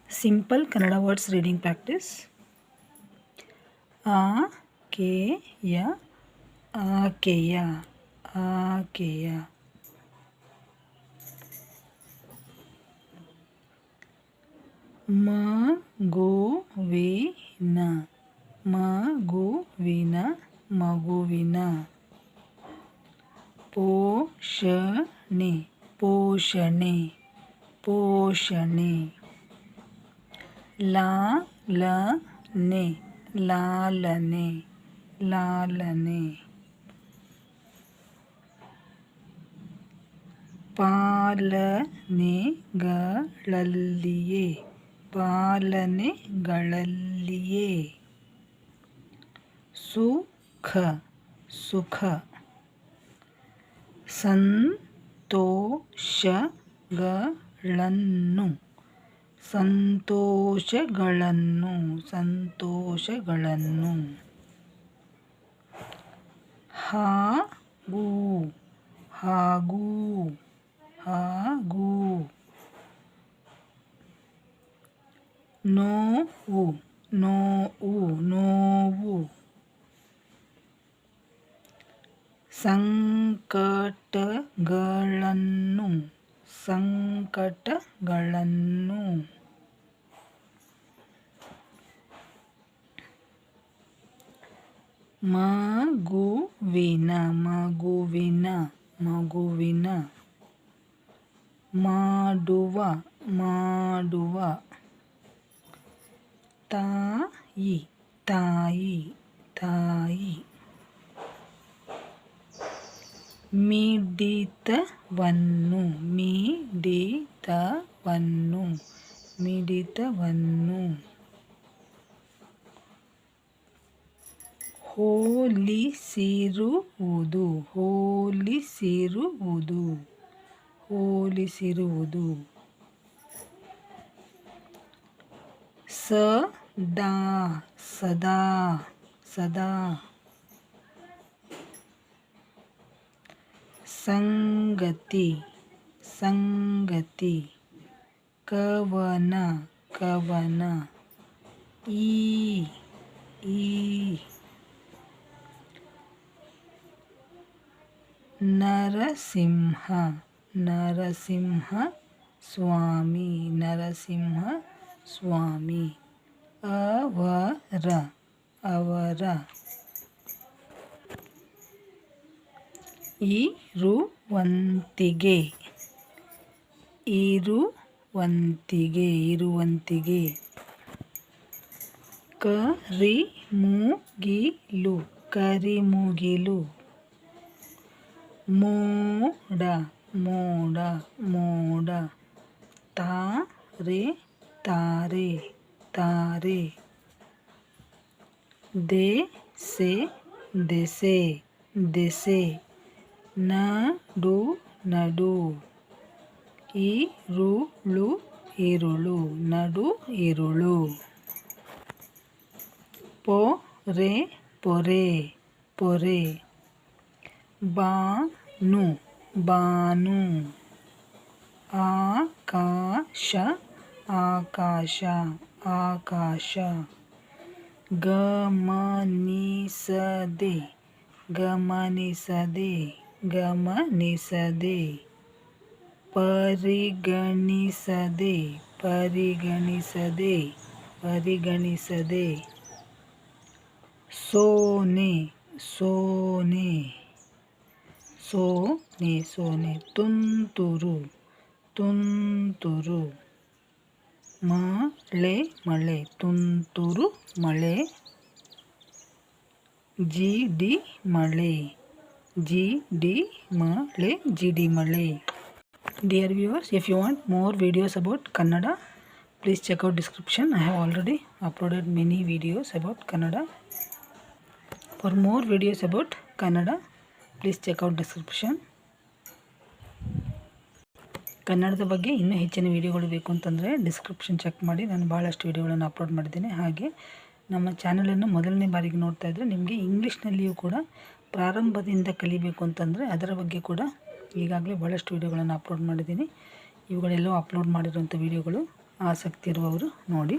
Simple Kannada words reading practice. ಆಕೆಯ ಆಕೆಯ ಆಕೆಯ ಮಗುವಿನ ಮಗುವಿನ ಮಗುವಿನ ಪೋಷಣೆ ಪೋಷಣೆ ಪೋಷಣೆ ಲಾಲನೆ ಲಾಲನೆ ಲಾಲನೆ ಪಾಲನೆಗಳಲ್ಲಿಯೇ ಪಾಲನೆಗಳಲ್ಲಿಯೇ ಸುಖ ಸುಖ ಸಂತೋಷಗಳನ್ನು ಸಂತೋಷಗಳನ್ನು ಸಂತೋಷಗಳನ್ನು ಹಾಗೂ ಹಾಗೂ ಹಾಗೂ ನೋವು ನೋವು ನೋವು ಸಂಕಟಗಳನ್ನು ಸಂಕಟಗಳನ್ನು ಮಗುವಿನ ಮಗುವಿನ ಮಗುವಿನ ಮಾಡುವ ಮಾಡುವ ತಾಯಿ ತಾಯಿ ತಾಯಿ ಮಿಡಿತವನ್ನು ಮಿಡಿತವನ್ನು ಮಿಡಿತವನ್ನು ಹೋಲಿಸಿರುವುದು ಹೋಲಿಸಿರುವುದು ಹೋಲಿಸಿರುವುದು ಸದಾ ಸದಾ ಸದಾ ಸಂಗತಿ ಸಂಗತಿ ಕವನ ಕವನ ಈ ನರಸಿಂಹ ನರಸಿಂಹ ಸ್ವಾಮಿ ನರಸಿಂಹ ಸ್ವಾಮಿ ಅವರ ಅವರ ಇರುವಂತಿಗೆ ಇರುವಂತಿಗೆ ಇರುವಂತಿಗೆ ಕರಿಮುಗಿಲು ಕರಿಮುಗಿಲು ಮೋಡ ಮೋಡ ಮೋಡ ತಾರೆ ತಾರೆ ತಾರೆ ದೆಸೆ ದೆಸೆ ದೆಸೆ ನಡು ನಡು ಇರುಳು ಇರುಳು ನಡು ಇರುಳು ಪೊರೆ ಪೊರೆ ಪೊರೆ ಬಾನು ಬಾನು ಆಕಾಶ ಆಕಾಶ ಆಕಾಶ ಗಮನಿಸದೆ ಗಮನಿಸದೆ ಗಮನಿಸದೆ ಪರಿಗಣಿಸದೆ ಪರಿಗಣಿಸದೆ ಪರಿಗಣಿಸದೆ ಸೋನೆ ಸೋನೆ ಸೋನೆ ಸೋನೆ ತುಂತುರು ತುಂತುರು ಮಳೆ ಮಳೆ ತುಂತುರು ಮಳೆ ಜಿಡಿ ಮಳೆ ಜಿಡಿ ಮಳೆ ಜಿಡಿ ಮಳೆ. Dear viewers, if you want more videos about Kannada, please check out description. I have already uploaded many videos about Kannada. For more videos about Kannada, please check out description. ಕನ್ನಡದ ಬಗ್ಗೆ ಇನ್ನೂ ಹೆಚ್ಚಿನ ವಿಡಿಯೋಗಳು ಬೇಕು ಅಂತಂದರೆ ಡಿಸ್ಕ್ರಿಪ್ಷನ್ ಚೆಕ್ ಮಾಡಿ. ನಾನು ಭಾಳಷ್ಟು ವಿಡಿಯೋಗಳನ್ನು ಅಪ್ಲೋಡ್ ಮಾಡಿದ್ದೀನಿ. ಹಾಗೆ ನಮ್ಮ ಚಾನಲನ್ನು ಮೊದಲನೇ ಬಾರಿಗೆ ನೋಡ್ತಾ ಇದ್ದರೆ ನಿಮಗೆ ಇಂಗ್ಲೀಷ್ನಲ್ಲಿಯೂ ಕೂಡ ಪ್ರಾರಂಭದಿಂದ ಕಲಿಬೇಕು ಅಂತಂದರೆ ಅದರ ಬಗ್ಗೆ ಕೂಡ ಈಗಾಗಲೇ ಭಾಳಷ್ಟು ವಿಡಿಯೋಗಳನ್ನು ಅಪ್ಲೋಡ್ ಮಾಡಿದ್ದೀನಿ. ಇವುಗಳೆಲ್ಲವೂ ಅಪ್ಲೋಡ್ ಮಾಡಿರುವಂಥ ವಿಡಿಯೋಗಳು ಆಸಕ್ತಿ ಇರುವವರು ನೋಡಿ.